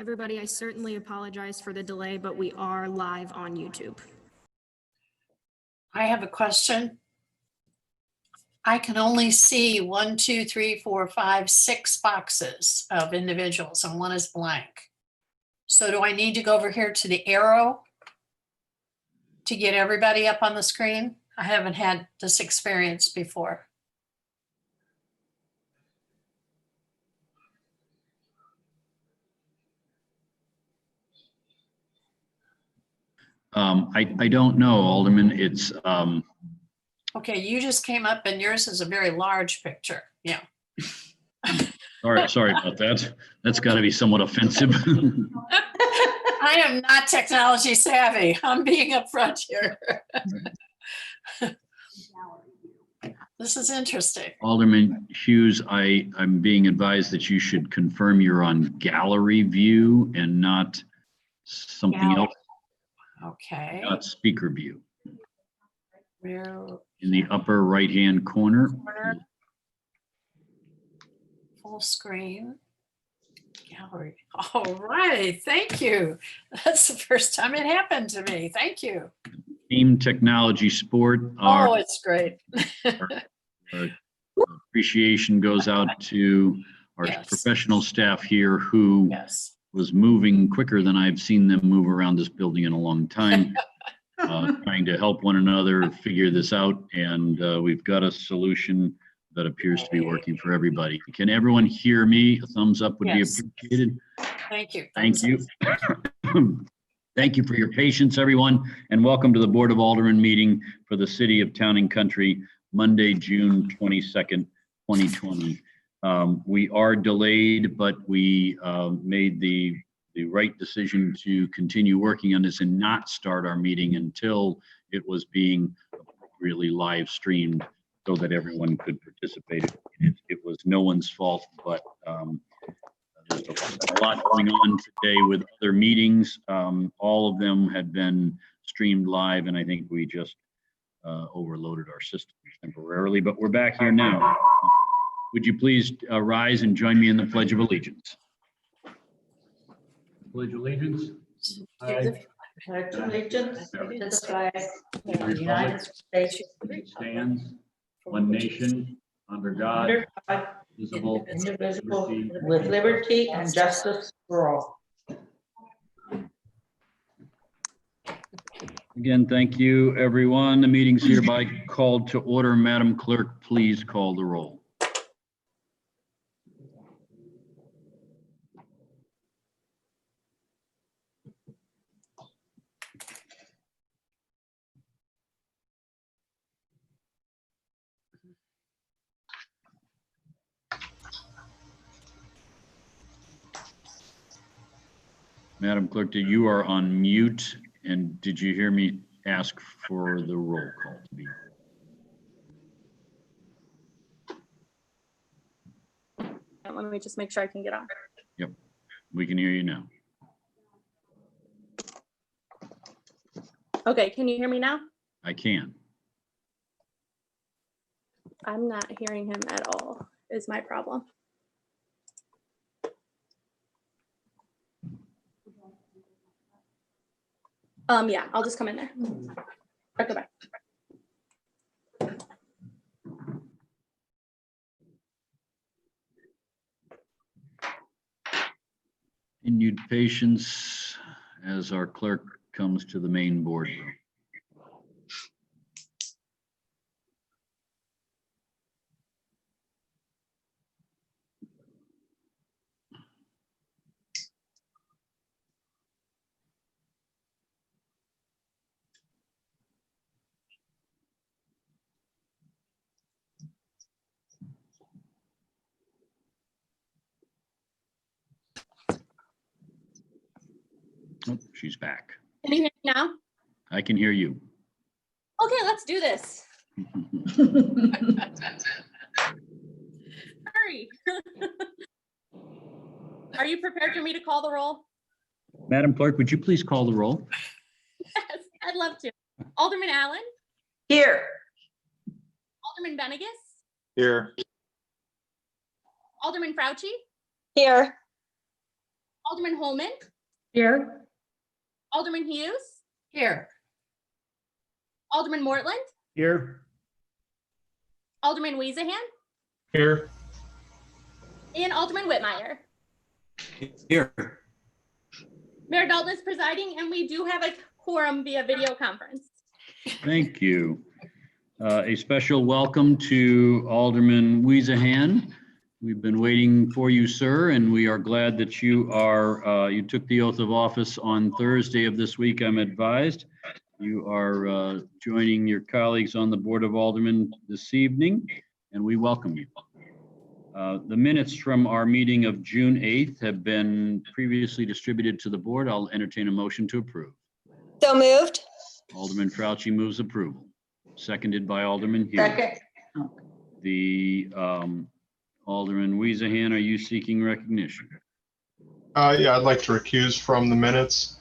Everybody, I certainly apologize for the delay, but we are live on YouTube. I have a question. I can only see 1, 2, 3, 4, 5, 6 boxes of individuals and one is blank. So do I need to go over here to the arrow to get everybody up on the screen? I haven't had this experience before. I don't know, Alderman. It's Okay, you just came up and yours is a very large picture. Yeah. sorry about that. That's got to be somewhat offensive. I am not technology savvy. I'm being upfront here. This is interesting. Alderman Hughes, I'm being advised that you should confirm you're on gallery view and not something else, Okay. not speaker view. Where In the upper right-hand corner. full screen gallery. All right, thank you. That's the first time it happened to me. Thank you. Team Technology Sport. Oh, it's great. Our appreciation goes out to our Yes. professional staff here who Yes. was moving quicker than I've seen them move around this building in a long time, trying to help one another figure this out. And we've got a solution that appears to be working for everybody. Can everyone hear me? A thumbs up would Yes. be appreciated. Thank you. Thank you. Thank you for your patience, everyone, and welcome to the Board of Aldermen meeting for the City of Town and Country, Monday, June 22nd, 2020. We are delayed, but we made the right decision to continue working on this and not start our meeting until it was being really live streamed so that everyone could participate. It was no one's fault, but there's a lot going on today with other meetings. All of them had been streamed live, and I think we just overloaded our system temporarily, but we're back here now. Would you please rise and join me in the Pledge of Allegiance? Pledge allegiance. I pledge allegiance to the flag of the United States Stands one nation under God, under God, visible, indivisible, with liberty and justice for all. Again, thank you, everyone. The meeting's hereby called to order. Madam Clerk, please call the roll. Madam Clerk, you are on mute, and did you hear me ask for the roll call to be? Let me just make sure I can get on. Yep, we can hear you now. Okay, can you hear me now? I can. I'm not hearing him at all, is my problem. Yeah, I'll just come in there. Or go back. Continued patience as our clerk comes to the main boardroom. Oh, she's back. Can you hear me now? I can hear you. Okay, let's do this. Hurry. Are you prepared for me to call the roll? Madam Clerk, would you please call the roll? Yes, I'd love to. Alderman Allen, Here. Alderman Benegas, Here. Alderman Fauci, Here. Alderman Holman, Here. Alderman Hughes, Here. Alderman Mortland, Here. Alderman Weezahan, Here. and Alderman Whitmire. Here. Mayor Dalton is presiding, and we do have a quorum via video conference. Thank you. A special welcome to Alderman Weezahan. We've been waiting for you, sir, and we are glad that you took the oath of office on Thursday of this week, I'm advised. You are joining your colleagues on the Board of Aldermen this evening, and we welcome you. The minutes from our meeting of June 8th have been previously distributed to the board. I'll entertain a motion to approve. So moved. Alderman Fauci moves approval, seconded by Alderman Hughes. Second. The Alderman Weezahan, are you seeking recognition? Yeah, I'd like to recuse from the minutes.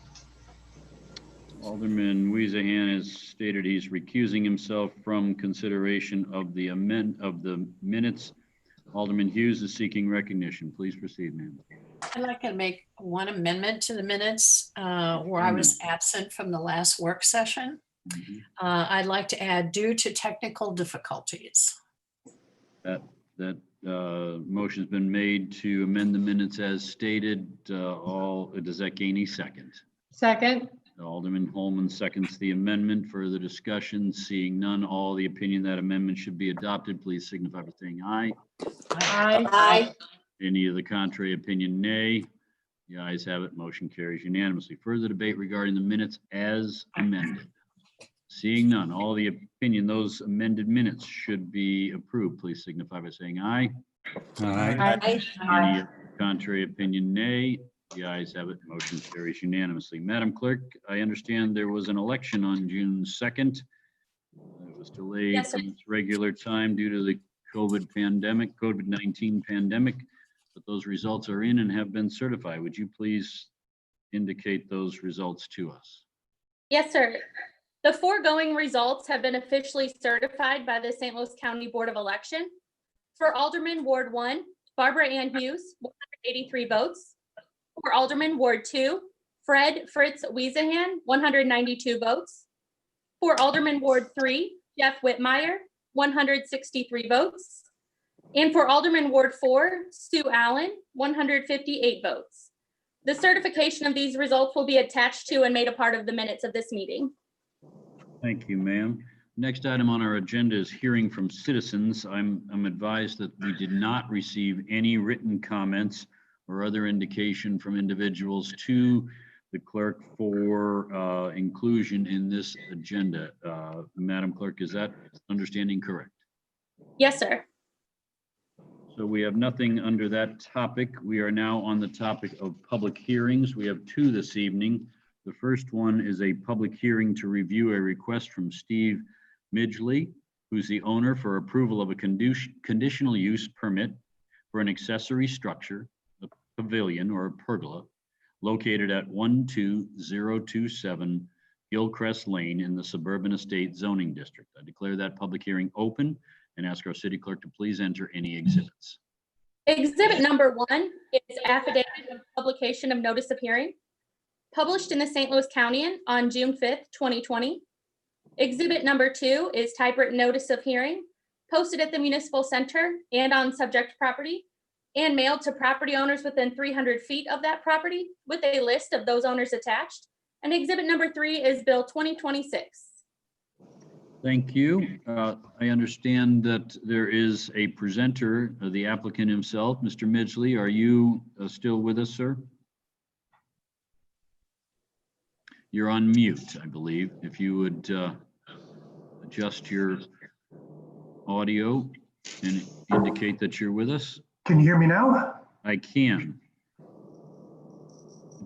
Alderman Weezahan has stated he's recusing himself from consideration of the minutes. Alderman Hughes is seeking recognition. Please proceed, ma'am. I'd like to make one amendment to the minutes where I was absent from the last work session. I'd like to add due to technical difficulties. That motion's been made to amend the minutes as stated. Does that gain a second? Second. Alderman Holman seconds the amendment. Further discussion? Seeing none, all the opinion that amendment should be adopted, please signify by saying aye. Aye. Any of the contrary opinion, nay. The ayes have it. Motion carries unanimously. Further debate regarding the minutes as amended. Seeing none, all the opinion, those amended minutes should be approved. Please signify by saying aye. Aye. Any contrary opinion, nay. The ayes have it. Motion carries unanimously. Madam Clerk, I understand there was an election on June 2nd. It was delayed Yes, sir. from its regular time due to the COVID-19 pandemic, but those results are in and have been certified. Would you please indicate those results to us? Yes, sir. The foregoing results have been officially certified by the St. Louis County Board of Election. For Alderman Ward 1, Barbara Ann Hughes, 183 votes. For Alderman Ward 2, Fred Fritz Weezahan, 192 votes. For Alderman Ward 3, Jeff Whitmire, 163 votes. And for Alderman Ward 4, Sue Allen, 158 votes. The certification of these results will be attached to and made a part of the minutes of this meeting. Thank you, ma'am. Next item on our agenda is hearing from citizens. I'm advised that we did not receive any written comments or other indication from individuals to the clerk for inclusion in this agenda. Madam Clerk, is that understanding correct? Yes, sir. So we have nothing under that topic. We are now on the topic of public hearings. We have two this evening. The first one is a public hearing to review a request from Steve Midgley, who's the owner, for approval of a conditional use permit for an accessory structure, a pavilion or a pergola, located at 12027 Gilcrest Lane in the Suburban Estate Zoning District. I declare that public hearing open and ask our city clerk to please enter any exhibits. Exhibit number 1 is affidavit of publication of notice of hearing, published in the St. Louis County on June 5th, 2020. Exhibit number 2 is typewritten notice of hearing, posted at the municipal center and on subject property, and mailed to property owners within 300 feet of that property with a list of those owners attached. And exhibit number 3 is Bill 2026. Thank you. I understand that there is a presenter, the applicant himself, Mr. Midgley. Are you still with us, sir? You're on mute, I believe. If you would adjust your audio and indicate that you're with us. Can you hear me now? I can.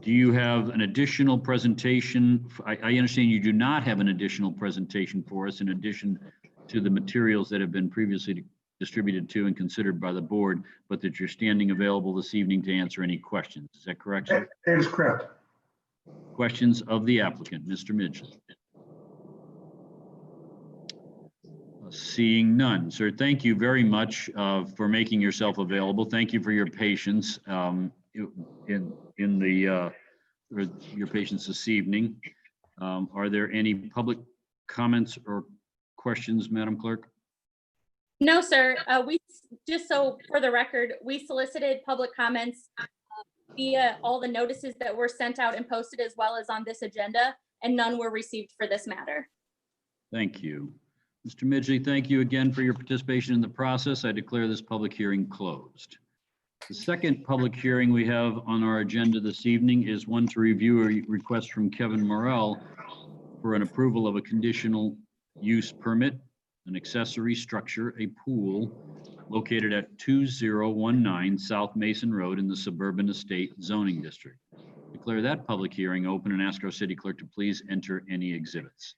Do you have an additional presentation? I understand you do not have an additional presentation for us in addition to the materials that have been previously distributed to and considered by the board, but that you're standing available this evening to answer any questions. Is that correct, sir? That is correct. Questions of the applicant, Mr. Midgley? Seeing none. Sir, thank you very much for making yourself available. Thank you for your patience. in the for your patients this evening. Are there any public comments or questions, Madam Clerk? No, sir. Just so for the record, we solicited public comments via all the notices that were sent out and posted, as well as on this agenda, and none were received for this matter. Thank you. Mr. Midgley, thank you again for your participation in the process. I declare this public hearing closed. The second public hearing we have on our agenda this evening is one to review a request from Kevin Morrell for an approval of a conditional use permit, an accessory structure, a pool located at 2019 South Mason Road in the Suburban Estate Zoning District. Declare that public hearing open and ask our city clerk to please enter any exhibits.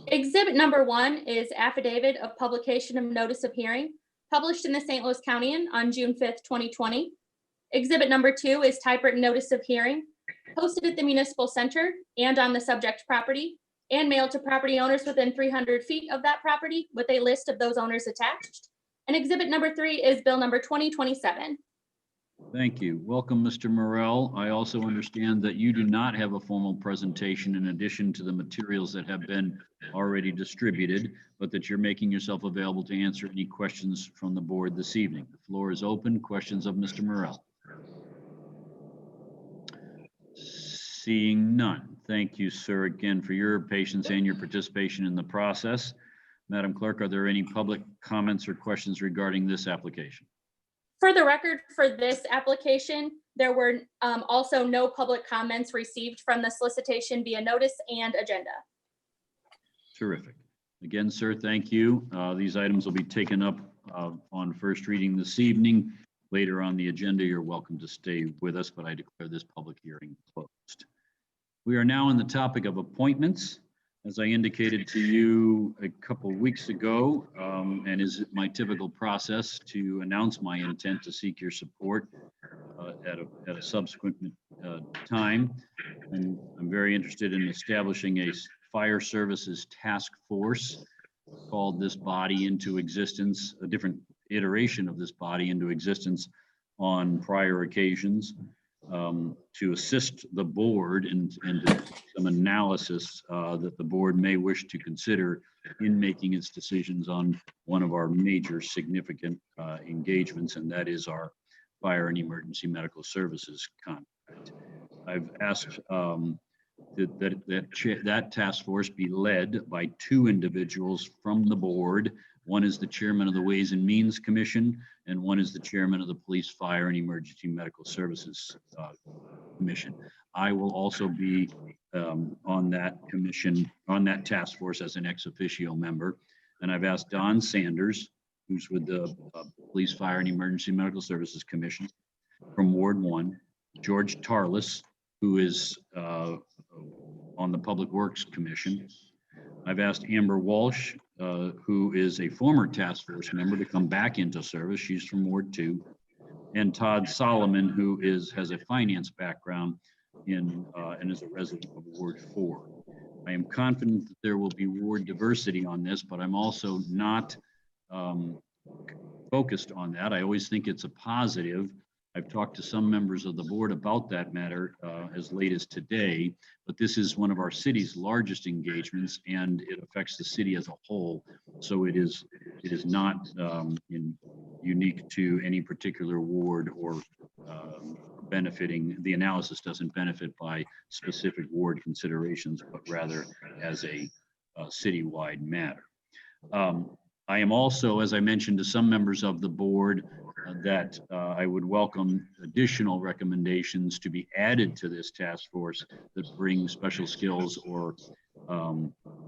Exhibit number 1 is affidavit of publication of notice of hearing, published in the St. Louis County on June 5th, 2020. Exhibit number 2 is typewritten notice of hearing, posted at the municipal center and on the subject property, and mailed to property owners within 300 feet of that property with a list of those owners attached. And exhibit number 3 is bill number 2027. Thank you. Welcome, Mr. Morrell. I also understand that you do not have a formal presentation in addition to the materials that have been already distributed, but that you're making yourself available to answer any questions from the board this evening. The floor is open. Questions of Mr. Morrell? Seeing none. Thank you, sir, again for your patience and your participation in the process. Madam Clerk, are there any public comments or questions regarding this application? For the record, for this application, there were also no public comments received from the solicitation via notice and agenda. Terrific. Again, sir, thank you. These items will be taken up on first reading this evening. Later on the agenda, you're welcome to stay with us, but I declare this public hearing closed. We are now on the topic of appointments. As I indicated to you a couple of weeks ago, and is my typical process to announce my intent to seek your support at a subsequent time. And I'm very interested in establishing a fire services task force, called this body into existence, a different iteration of this body into existence on prior occasions, to assist the board and do some analysis that the board may wish to consider in making its decisions on one of our major significant engagements, and that is our fire and emergency medical services contract. I've asked that task force be led by 2 individuals from the board. One is the chairman of the Ways and Means Commission, and one is the chairman of the Police, Fire, and Emergency Medical Services Commission. I will also be on that commission, on that task force as an ex officio member. And I've asked Don Sanders, who's with the Police, Fire, and Emergency Medical Services Commission from Ward 1, George Tarlis, who is on the Public Works Commission. I've asked Amber Walsh, who is a former task force member, to come back into service. She's from Ward 2. And Todd Solomon, who has a finance background and is a resident of Ward 4. I am confident that there will be ward diversity on this, but I'm also not focused on that. I always think it's a positive. I've talked to some members of the board about that matter as late as today, but this is one of our city's largest engagements, and it affects the city as a whole. So it is not unique to any particular ward or benefiting. The analysis doesn't benefit by specific ward considerations, but rather as a citywide matter. I am also, as I mentioned to some members of the board, that I would welcome additional recommendations to be added to this task force that bring special skills or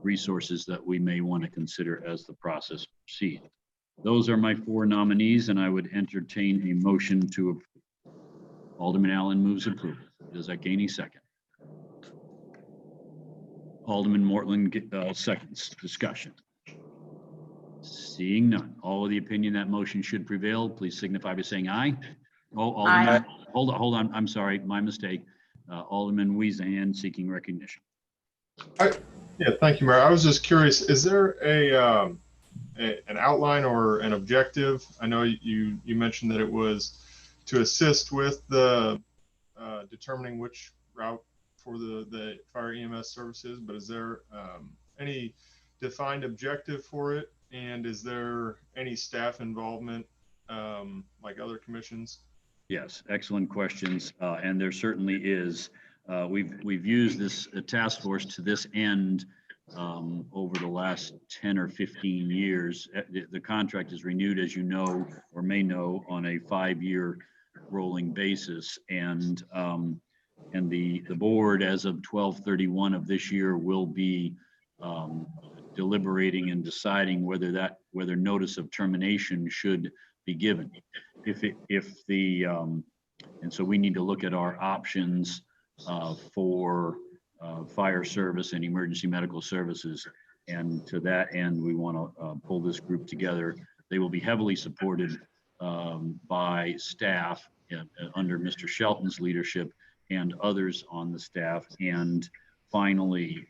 resources that we may want to consider as the process proceeds. Those are my 4 nominees, and I would entertain a motion to approve. Alderman Allen moves approval. Does that gain a second? Alderman Mortland seconds. Discussion. Seeing none. All of the opinion that motion should prevail, please signify by saying aye. Oh, Alderman, hold on. I'm sorry, my mistake. Alderman Weezahan seeking recognition. Yeah, thank you, Mayor. I was just curious, is there an outline or an objective? I know you mentioned that it was to assist with the determining which route for the fire EMS services, but is there any defined objective for it? And is there any staff involvement like other commissions? Yes, excellent questions. And there certainly is. We've used this task force to this end over the last 10 or 15 years. The contract is renewed, as you know, or may know, on a 5-year rolling basis. And the board, as of 12/31 of this year, will be deliberating and deciding whether notice of termination should be given. And so we need to look at our options for fire service and emergency medical services. And to that end, we want to pull this group together. They will be heavily supported by staff under Mr. Shelton's leadership and others on the staff. And finally,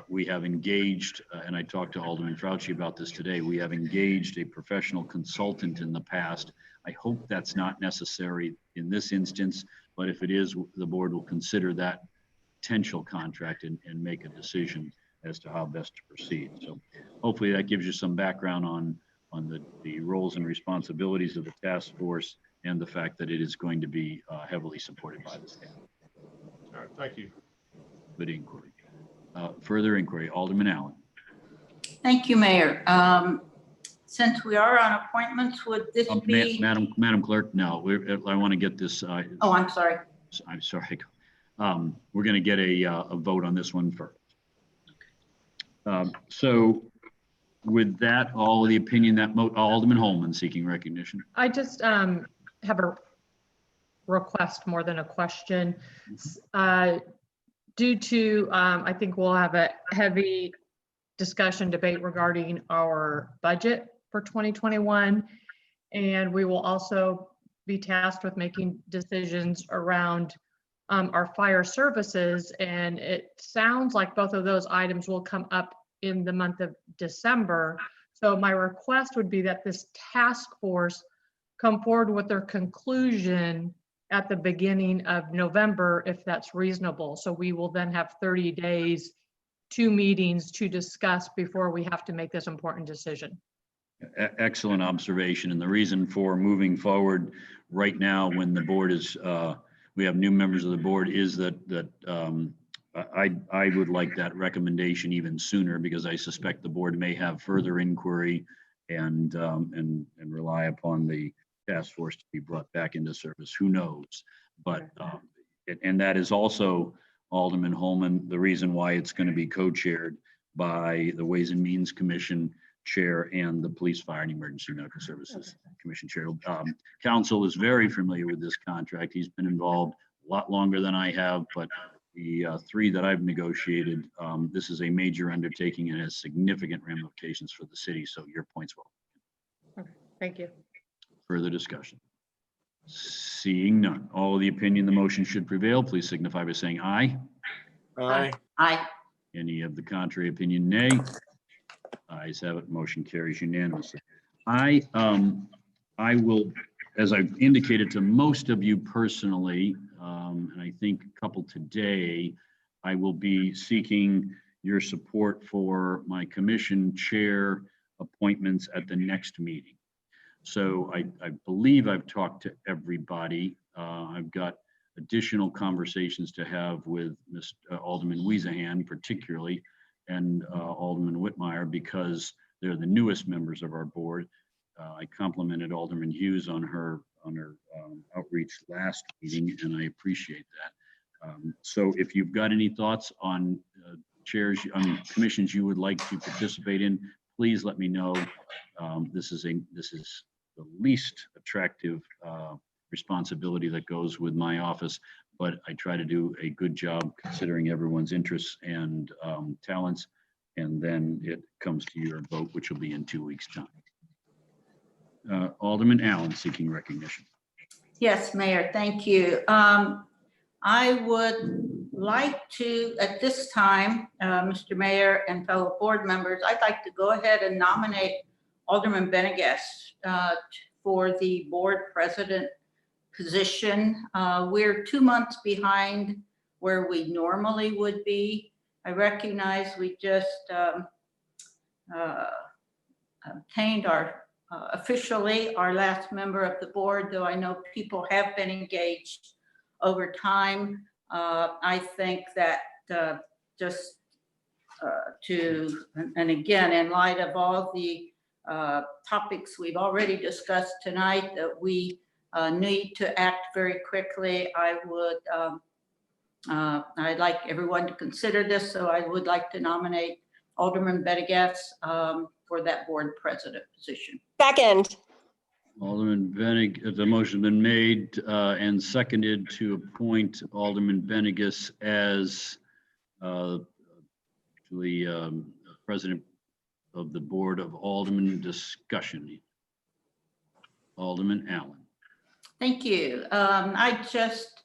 we have engaged, and I talked to Alderman Fauci about this today, we have engaged a professional consultant in the past. I hope that's not necessary in this instance, but if it is, the board will consider that potential contract and make a decision as to how best to proceed. So hopefully that gives you some background on the roles and responsibilities of the task force and the fact that it is going to be heavily supported by the staff. All right, thank you. Good inquiry. Further inquiry, Alderman Allen. Thank you, Mayor. Since we are on appointments, would this be? Madam Clerk, no, I want to get this. Oh, I'm sorry. I'm sorry. We're going to get a vote on this one first. So with that, all of the opinion that Alderman Holman seeking recognition. I just have a request more than a question. Due to, I think we'll have a heavy discussion debate regarding our budget for 2021. And we will also be tasked with making decisions around our fire services. And it sounds like both of those items will come up in the month of December. So my request would be that this task force come forward with their conclusion at the beginning of November, if that's reasonable. So we will then have 30 days, 2 meetings to discuss before we have to make this important decision. Excellent observation. And the reason for moving forward right now when the board is, we have new members of the board, is that I would like that recommendation even sooner, because I suspect the board may have further inquiry and rely upon the task force to be brought back into service. Who knows? But and that is also, Alderman Holman, the reason why it's going to be co-chaired by the Ways and Means Commission Chair and the Police, Fire, and Emergency Medical Services Commission Chair. Council is very familiar with this contract. He's been involved a lot longer than I have, but the 3 that I've negotiated, this is a major undertaking and has significant ramifications for the city. So your point's well. Okay, thank you. Further discussion? Seeing none. All of the opinion the motion should prevail, please signify by saying aye. Aye. Aye. Any of the contrary opinion, nay. Ayes have it. Motion carries unanimously. I will, as I've indicated to most of you personally, and I think a couple today, I will be seeking your support for my commission chair appointments at the next meeting. So I believe I've talked to everybody. I've got additional conversations to have with Alderman Wiesahan particularly, and Alderman Whitmire, because they're the newest members of our board. I complimented Alderman Hughes on her outreach last meeting, and I appreciate that. So if you've got any thoughts on commissions you would like to participate in, please let me know. This is the least attractive responsibility that goes with my office, but I try to do a good job considering everyone's interests and talents, and then it comes to your vote, which will be in 2 weeks' time. Alderman Allen seeking recognition. Yes, Mayor, thank you. I would like to, at this time, Mr. Mayor and fellow board members, I'd like to go ahead and nominate Alderman Benegast for the board president position. We're 2 months behind where we normally would be. I recognize we just obtained our officially our last member of the board, though I know people have been engaged over time. I think that and again, in light of all the topics we've already discussed tonight, that we need to act very quickly. I'd like everyone to consider this, so I would like to nominate Alderman Benegas for that board president position. Second. Alderman Benig, the motion been made and seconded to appoint Alderman Benegas as the president of the Board of Aldermen. Discussion. Alderman Allen. Thank you. I just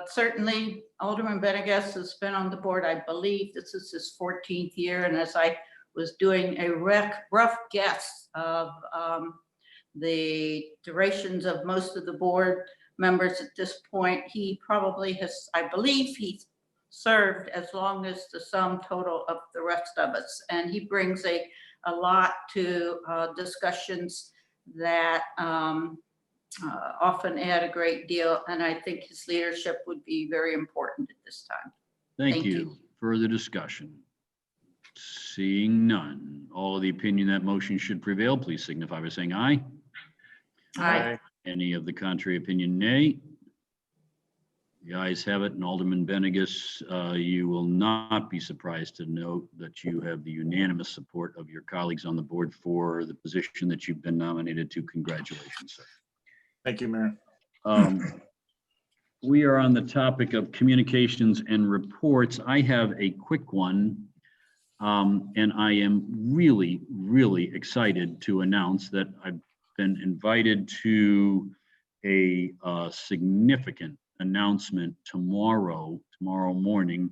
certainly Alderman Benegas has been on the board. I believe this is his 14th year, and as I was doing a rough guess of the durations of most of the board members at this point, he probably has, I believe he's served as long as the sum total of the rest of us. And he brings a lot to discussions that often add a great deal. And I think his leadership would be very important at this time. Thank you. Further discussion? Seeing none. All of the opinion that motion should prevail, please signify by saying aye. Aye. Any of the contrary opinion, nay. The ayes have it, and Alderman Benegas, you will not be surprised to note that you have the unanimous support of your colleagues on the board for the position that you've been nominated to. Congratulations, sir. Thank you, Mayor. We are on the topic of communications and reports. I have a quick one, and I am really, really excited to announce that I've been invited to a significant announcement tomorrow morning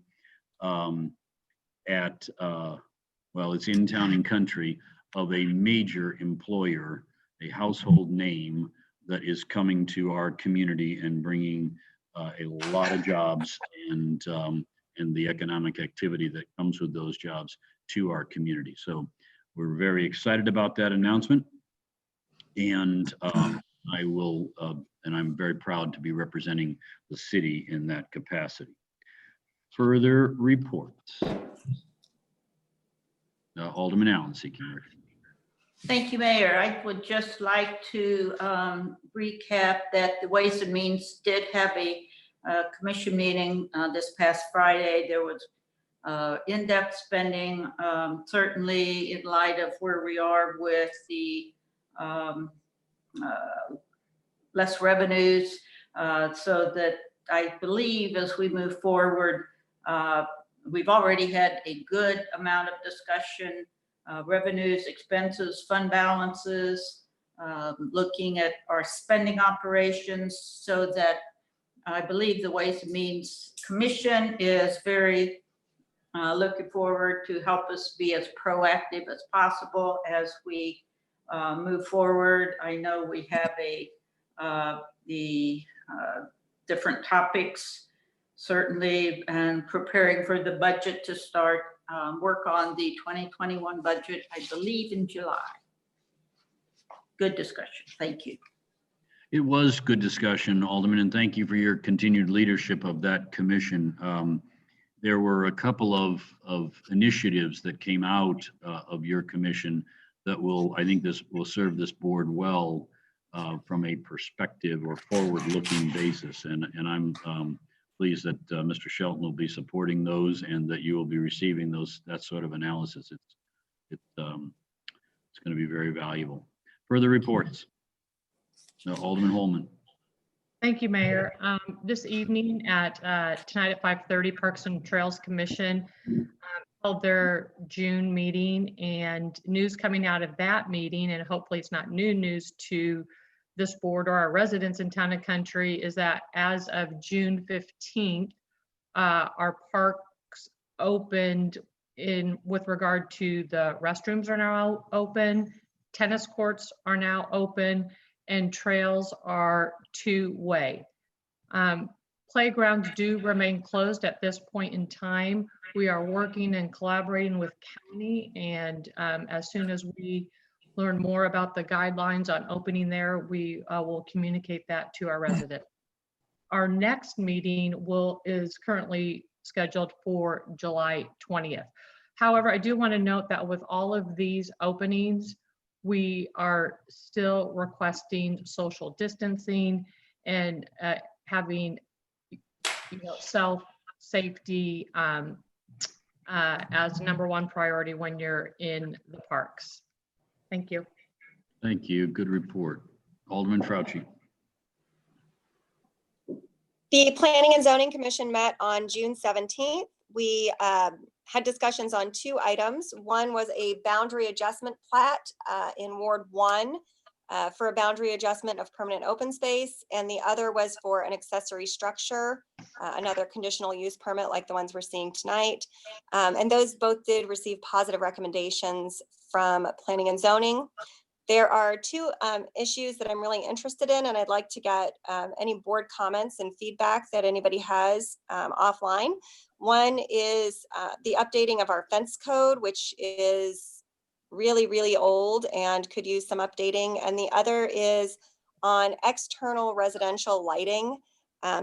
at, well, it's in Town and Country, of a major employer, a household name that is coming to our community and bringing a lot of jobs and the economic activity that comes with those jobs to our community. So we're very excited about that announcement. And I will, and I'm very proud to be representing the city in that capacity. Further reports. Alderman Allen seeking recognition. Thank you, Mayor. I would just like to recap that the Ways and Means did have a commission meeting this past Friday. There was in-depth spending, certainly in light of where we are with the less revenues, so that I believe as we move forward, we've already had a good amount of discussion, revenues, expenses, fund balances, looking at our spending operations, so that I believe the Ways and Means Commission is very looking forward to help us be as proactive as possible as we move forward. I know we have the different topics, certainly, and preparing for the budget to start work on the 2021 budget, I believe in July. Good discussion. Thank you. It was good discussion, Alderman, and thank you for your continued leadership of that commission. There were a couple of initiatives that came out of your commission that will, I think this will serve this board well from a perspective or forward-looking basis. And I'm pleased that Mr. Shelton will be supporting those and that you will be receiving that sort of analysis. It's going to be very valuable. Further reports. Alderman Holman. Thank you, Mayor. This evening tonight at 5:30, Parks and Trails Commission held their June meeting, and news coming out of that meeting, and hopefully it's not new news to this board or our residents in Town and Country, is that as of June 15th, our parks opened with regard to the restrooms are now open, tennis courts are now open, and trails are two-way. Playgrounds do remain closed at this point in time. We are working and collaborating with county, and as soon as we learn more about the guidelines on opening there, we will communicate that to our residents. Our next meeting is currently scheduled for July 20th. However, I do want to note that with all of these openings, we are still requesting social distancing and having self-safety as number one priority when you're in the parks. Thank you. Thank you. Good report. Alderman Fauci. The Planning and Zoning Commission met on June 17th. We had discussions on 2 items. One was a boundary adjustment plat in Ward 1 for a boundary adjustment of permanent open space, and the other was for an accessory structure, another conditional use permit like the ones we're seeing tonight. And those both did receive positive recommendations from Planning and Zoning. There are 2 issues that I'm really interested in, and I'd like to get any board comments and feedback that anybody has offline. One is the updating of our fence code, which is really, really old and could use some updating. And the other is on external residential lighting.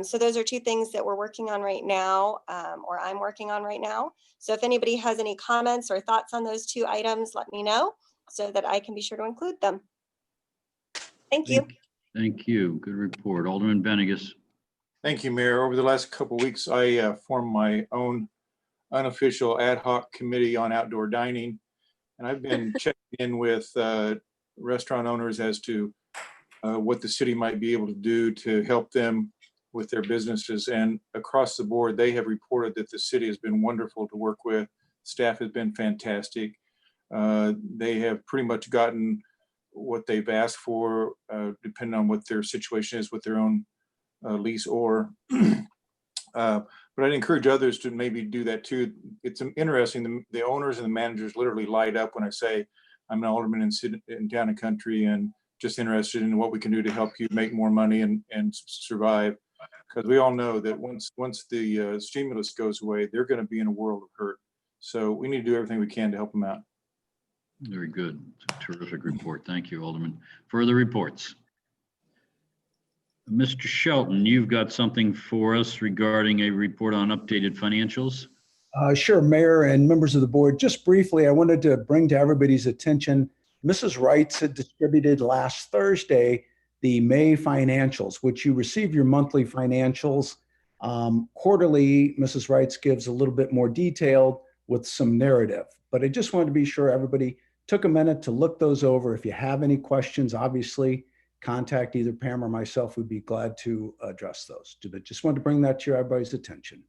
So those are 2 things that we're working on right now, or I'm working on right now. So if anybody has any comments or thoughts on those 2 items, let me know so that I can be sure to include them. Thank you. Thank you. Good report. Alderman Venegas. Thank you, Mayor. Over the last couple of weeks, I formed my own unofficial ad hoc committee on outdoor dining. And I've been checking in with restaurant owners as to what the city might be able to do to help them with their businesses. And across the board, they have reported that the city has been wonderful to work with. Staff has been fantastic. They have pretty much gotten what they've asked for, depending on what their situation is with their own lease or. But I'd encourage others to maybe do that too. It's interesting, the owners and the managers literally light up when I say I'm an alderman in Town and Country and just interested in what we can do to help you make more money and survive. Because we all know that once the stimulus goes away, they're going to be in a world of hurt. So we need to do everything we can to help them out. Very good. It's a terrific report. Thank you, Alderman. Further reports. Mr. Shelton, you've got something for us regarding a report on updated financials. Sure, Mayor and members of the board. Just briefly, I wanted to bring to everybody's attention, Mrs. Wrights had distributed last Thursday the May financials, which you receive your monthly financials. Quarterly, Mrs. Wrights gives a little bit more detailed with some narrative. But I just wanted to be sure everybody took a minute to look those over. If you have any questions, obviously, contact either Pam or myself. We'd be glad to address those. But just wanted to bring that to everybody's attention.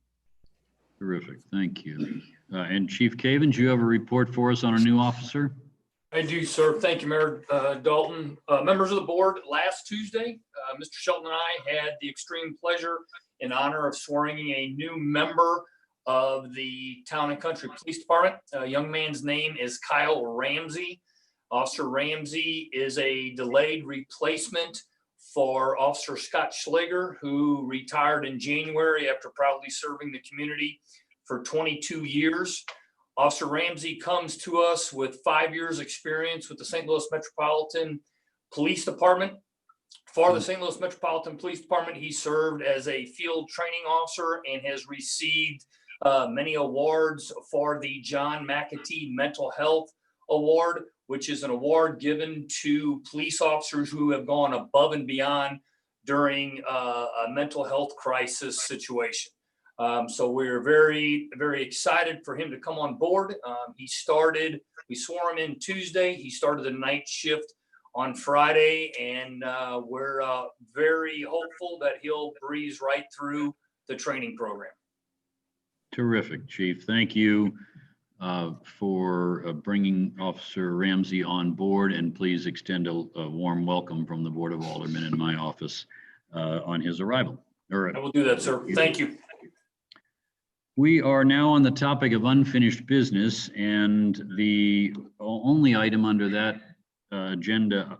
Terrific. Thank you. And Chief Cavens, you have a report for us on a new officer? I do, sir. Thank you, Mayor Dalton. Members of the board, last Tuesday, Mr. Shelton and I had the extreme pleasure and honor of swearing a new member of the Town and Country Police Department. A young man's name is Kyle Ramsey. Officer Ramsey is a delayed replacement for Officer Scott Schlager, who retired in January after proudly serving the community for 22 years. Officer Ramsey comes to us with 5 years experience with the St. Louis Metropolitan Police Department. For the St. Louis Metropolitan Police Department, he served as a field training officer and has received many awards for the John McAtee Mental Health Award, which is an award given to police officers who have gone above and beyond during a mental health crisis situation. So we're very, very excited for him to come on board. We swore him in Tuesday. He started the night shift on Friday, and we're very hopeful that he'll breeze right through the training program. Terrific, Chief. Thank you for bringing Officer Ramsey on board, and please extend a warm welcome from the Board of Aldermen in my office on his arrival. All right. I will do that, sir. Thank you. We are now on the topic of unfinished business, and the only item under that agenda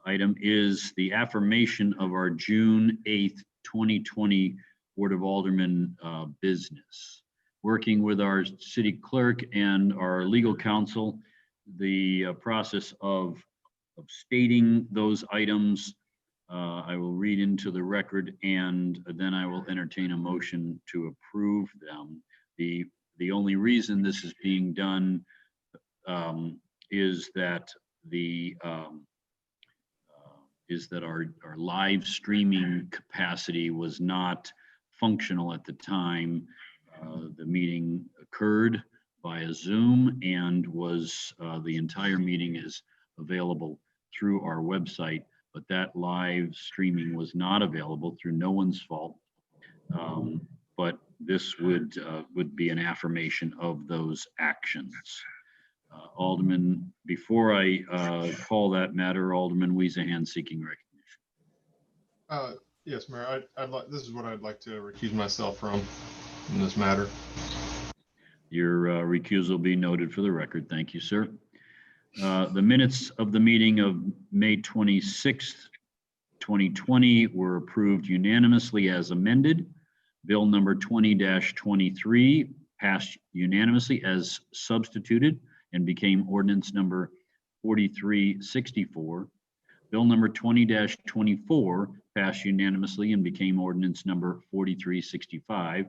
item is the affirmation of our June 8th, 2020 Board of Aldermen business. Working with our city clerk and our legal counsel, the process of stating those items, I will read into the record and then I will entertain a motion to approve them. The only reason this is being done is that our live streaming capacity was not functional at the time the meeting occurred via Zoom, and was the entire meeting is available through our website, but that live streaming was not available through no one's fault. But this would be an affirmation of those actions. Alderman, before I call that matter, Alderman Weezahan seeking recognition. Yes, Mayor, this is what I'd like to recuse myself from in this matter. Your recusal be noted for the record. Thank you, sir. The minutes of the meeting of May 26th, 2020 were approved unanimously as amended. Bill number 20-23 passed unanimously as substituted and became ordinance number 4364. Bill number 20-24 passed unanimously and became ordinance number 4365.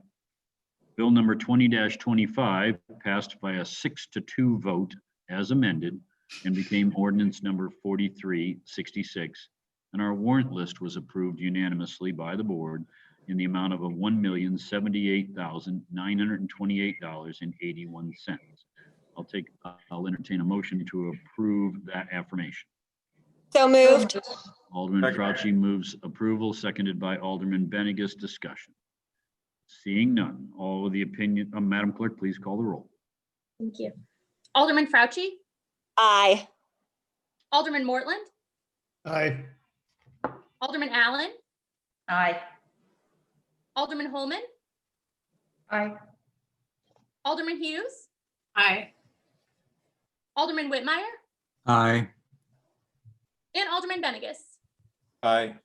Bill number 20-25 passed by a 6-2 vote as amended and became ordinance number 4366. And our warrant list was approved unanimously by the board in the amount of $1,078,928.81. I'll entertain a motion to approve that affirmation. So moved. Alderman Crouchy moves approval, seconded by Alderman Benegas. Discussion. Seeing none, all of the opinion, Madam Clerk, please call the roll. Thank you. Alderman Fauci, Aye. Alderman Mortland, Aye. Alderman Allen, Aye. Alderman Holman, Aye. Alderman Hughes, Aye. Alderman Whitmire, Aye. and Alderman Benegas. Aye.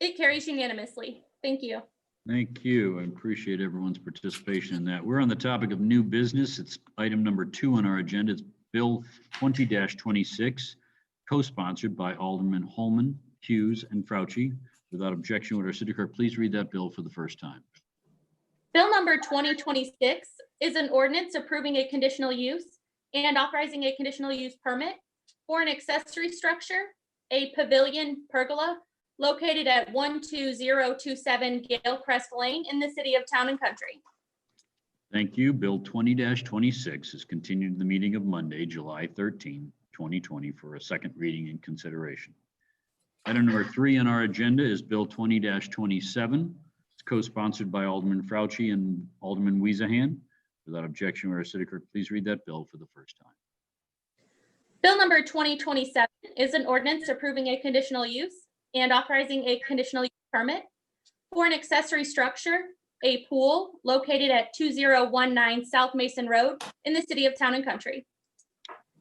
It carries unanimously. Thank you. Thank you. I appreciate everyone's participation in that. We're on the topic of new business. It's item number 2 on our agenda. It's Bill 20-26, co-sponsored by Alderman Holman, Hughes, and Fauci. Without objection, would our city clerk please read that bill for the first time? Bill number 2026 is an ordinance approving a conditional use and authorizing a conditional use permit for an accessory structure, a pavilion pergola located at 12027 Galecrest Lane in the city of Town and Country. Thank you. Bill 20-26 is continued to the meeting of Monday, July 13, 2020 for a second reading and consideration. Item number 3 on our agenda is Bill 20-27. It's co-sponsored by Alderman Fauci and Alderman Weezahan. Without objection, would our city clerk please read that bill for the first time? Bill number 2027 is an ordinance approving a conditional use and authorizing a conditional use permit for an accessory structure, a pool located at 2019 South Mason Road in the city of Town and Country.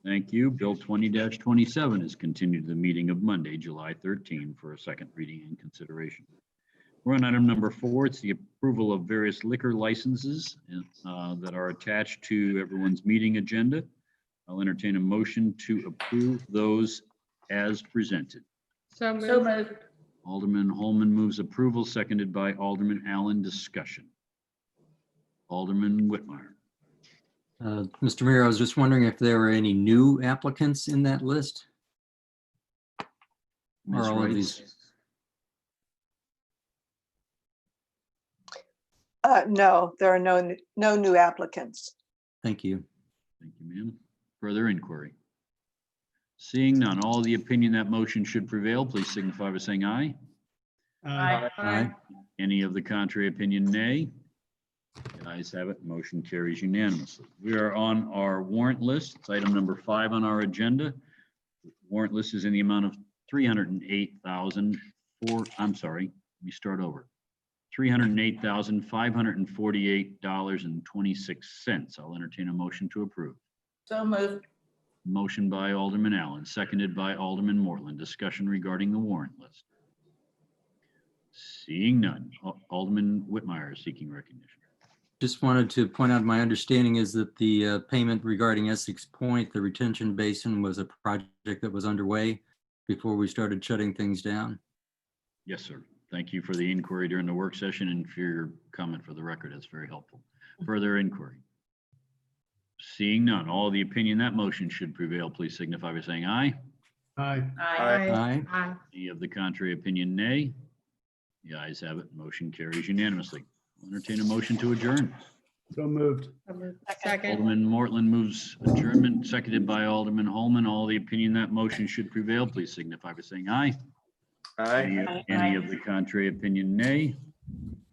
Thank you. Bill 20-27 is continued to the meeting of Monday, July 13 for a second reading and consideration. We're on item number 4. It's the approval of various liquor licenses that are attached to everyone's meeting agenda. I'll entertain a motion to approve those as presented. So So moved. moved. Alderman Holman moves approval, seconded by Alderman Allen. Discussion. Alderman Whitmire. Mr. Mayor, I was just wondering if there were any new applicants in that list? Ms. Are all of Wright. these? No, there are no new applicants. Thank you. Thank you, ma'am. Further inquiry. Seeing none, all the opinion that motion should prevail, please signify by saying aye. Aye. Aye. Any of the contrary opinion, nay. The ayes have it. Motion carries unanimously. We are on our warrant list. It's item number 5 on our agenda. Warrant list is in the amount of $308,548.26. I'll entertain a motion to approve. So moved. Motion by Alderman Allen, seconded by Alderman Moreland. Discussion regarding the warrant list. Seeing none. Alderman Whitmire is seeking recognition. Just wanted to point out, my understanding is that the payment regarding Essex Point, the retention basin, was a project that was underway before we started shutting things down. Yes, sir. Thank you for the inquiry during the work session and for your comment for the record. That's very helpful. Further inquiry. Seeing none, all the opinion that motion should prevail, please signify by saying aye. Aye. Aye. Aye. Any of the contrary opinion, nay. The ayes have it. Motion carries unanimously. I'll entertain a motion to adjourn. So moved. Second. Alderman Mortland moves adjournment, seconded by Alderman Holman. All the opinion that motion should prevail, please signify by saying aye. Any of the contrary opinion, nay.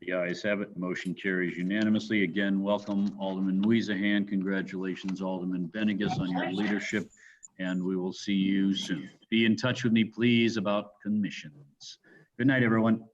The ayes have it. Motion carries unanimously. Again, welcome Alderman Weezahan. Congratulations, Alderman Benegas, on your leadership, and we will see you soon. Be in touch with me, please, about commissions. Good night, everyone.